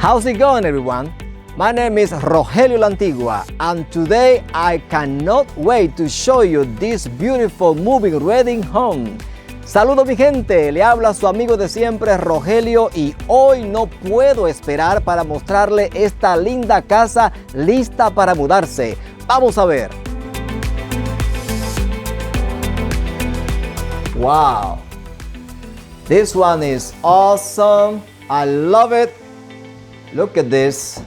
How's it going, everyone? My name is Rogelio Lantigua, and today I cannot wait to show you this beautiful moving ready home. Saludos mi gente, le habla su amigo de siempre Rogelio y hoy no puedo esperar para mostrarle esta linda casa lista para mudarse. Vamos a ver. Wow, this one is awesome. I love it. Look at this.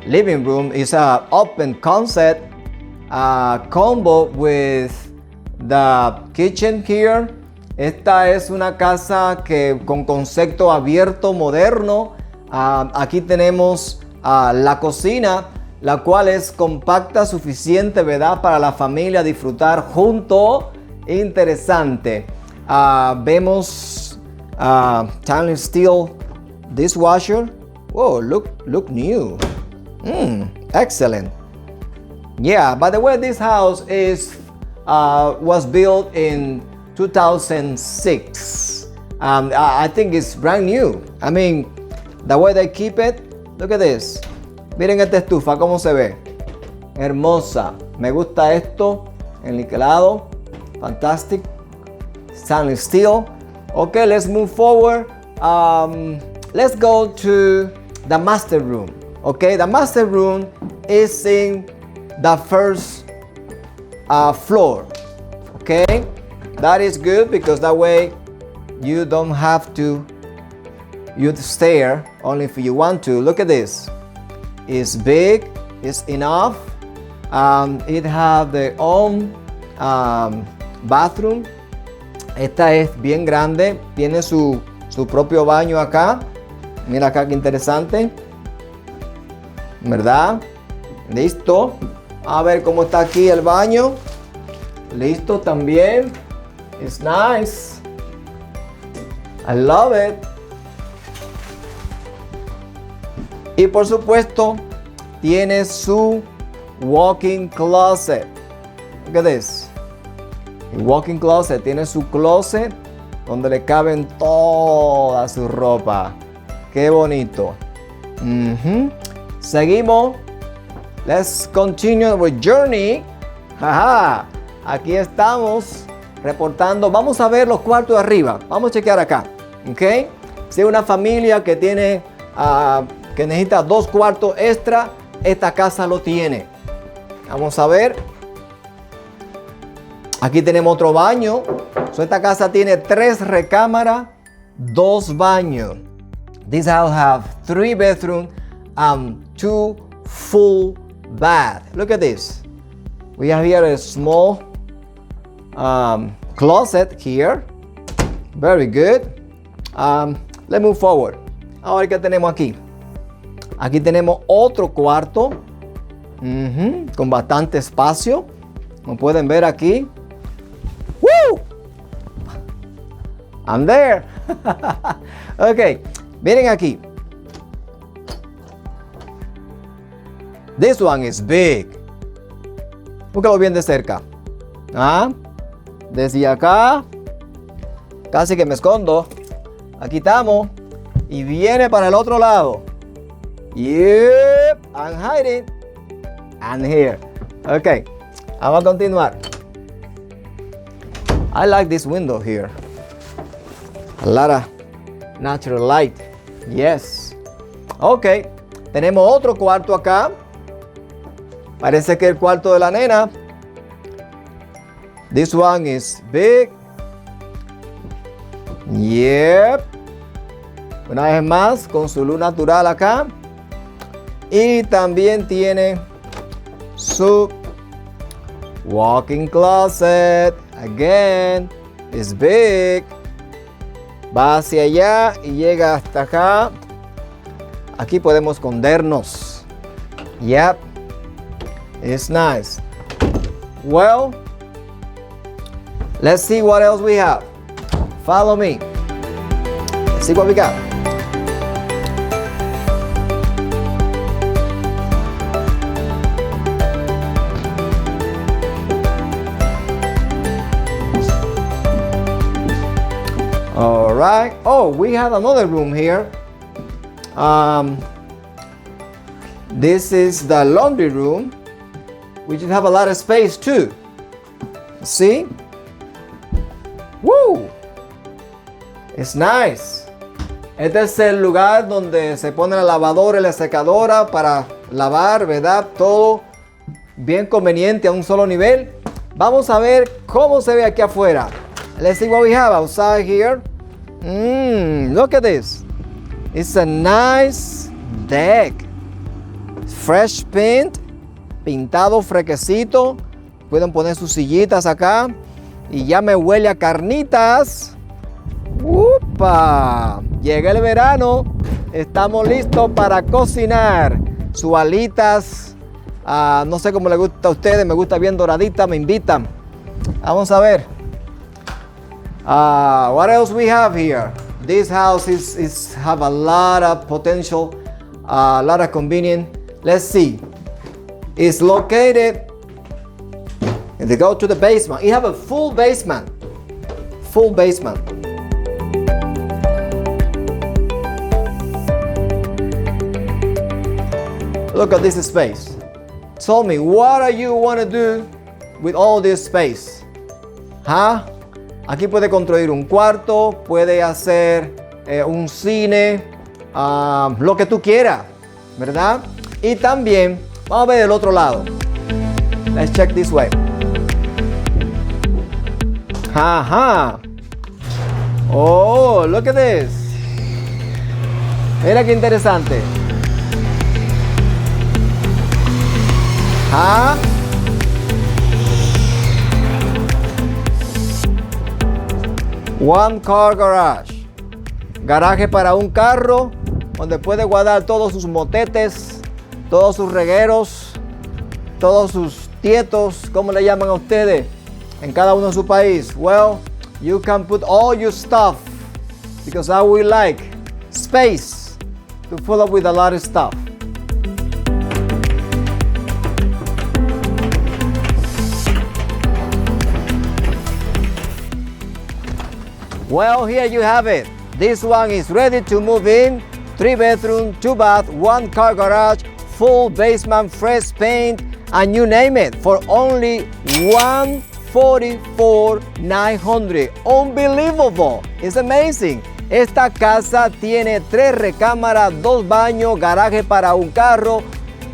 Living room is an open concept combo with the kitchen here. Esta es una casa que con concepto abierto moderno. Aquí tenemos la cocina, la cual es compacta, suficiente, ¿verdad? Para la familia disfrutar junto. Interesante. Vemos stainless steel dishwasher. Whoa, look new. Excellent. Yeah, by the way, this house was built in 2006. I think it's brand new. I mean, the way they keep it. Look at this. Miren esta estufa, cómo se ve. Hermosa. Me gusta esto. El niquelado. Fantastic. Stainless steel. Okay, let's move forward. Let's go to the master room. Okay, the master room is in the first floor. Okay, that is good because that way you don't have to stare only if you want to. Look at this. It's big. It's enough. It has their own bathroom. Esta es bien grande. Tiene su propio baño acá. Mira acá qué interesante. ¿Verdad? Listo. A ver cómo está aquí el baño. Listo también. It's nice. I love it. Y por supuesto, tiene su walk-in closet. Look at this. El walk-in closet. Tiene su closet donde le caben toda su ropa. Qué bonito. Seguimos. Let's continue with journey. Ajá. Aquí estamos reportando. Vamos a ver los cuartos de arriba. Vamos a chequear acá. Ok. Si es una familia que tiene que necesita 2 cuartos extra, esta casa lo tiene. Vamos a ver. Aquí tenemos otro baño. Esta casa tiene 3 recámaras, 2 baños. This house have 3 bedrooms and 2 full bath. Look at this. We have here a small closet here. Very good. Let's move forward. Ahora, ¿qué tenemos aquí? Aquí tenemos otro cuarto con bastante espacio. Como pueden ver aquí. ¡Woo! I'm there. Ok. Miren aquí. This one is big. Búscalo bien de cerca. Desde acá. Casi que me escondo. Aquí estamos. Y viene para el otro lado. Yep. I'm hiding. And here. Ok. Vamos a continuar. I like this window here. A lot of natural light. Yes. Ok. Tenemos otro cuarto acá. Parece que el cuarto de la nena. This one is big. Yep. Una vez más con su luz natural acá. Y también tiene su walk-in closet. Again, it's big. Va hacia allá y llega hasta acá. Aquí podemos escondernos. Yep. It's nice. Well, let's see what else we have. Follow me. Let's see what we got. All right. Oh, we have another room here. This is the laundry room. We just have a lot of space too. See? Woo! It's nice. Este es el lugar donde se pone la lavadora y la secadora para lavar, ¿verdad? Todo bien conveniente a un solo nivel. Vamos a ver cómo se ve aquí afuera. Let's see what we have outside here. Look at this. It's a nice deck. Fresh paint. Pintado fresquecito. Pueden poner sus sillitas acá. Y ya me huele a carnitas. ¡Upa! Llega el verano. Estamos listos para cocinar. Sus alitas. No sé cómo les gusta a ustedes. Me gusta bien doradita. Me invitan. Vamos a ver. What else we have here? This house is have a lot of potential. A lot of convenience. Let's see. It's located. If they go to the basement, you have a full basement. Full basement. Look at this space. Tell me, what do you want to do with all this space? Huh? Aquí puede construir un cuarto, puede hacer un cine, lo que tú quieras, ¿verdad? Y también, vamos a ver el otro lado. Let's check this way. Ajá. Oh, look at this. Mira qué interesante. ¿Ah? One car garage. Garaje para un carro donde puede guardar todos sus motetes, todos sus regueros, todos sus tietos, ¿cómo le llaman a ustedes? En cada uno de su país. Well, you can put all your stuff because I would like space to fill up with a lot of stuff. Well, here you have it. This one is ready to move in. 3 bedroom, 2 bath, 1 car garage, full basement, fresh paint, and you name it, for only $144,900. Unbelievable. It's amazing. Esta casa tiene 3 recámaras, 2 baños, garaje para un carro,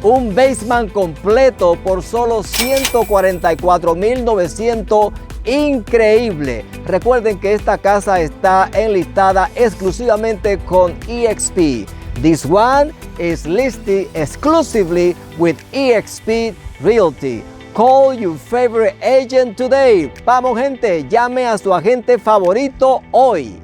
un basement completo por solo $144,900. Increíble. Recuerden que esta casa está enlistada exclusivamente con EXP. This one is listed exclusively with EXP Realty. Call your favorite agent today. Vamos gente, llame a su agente favorito hoy.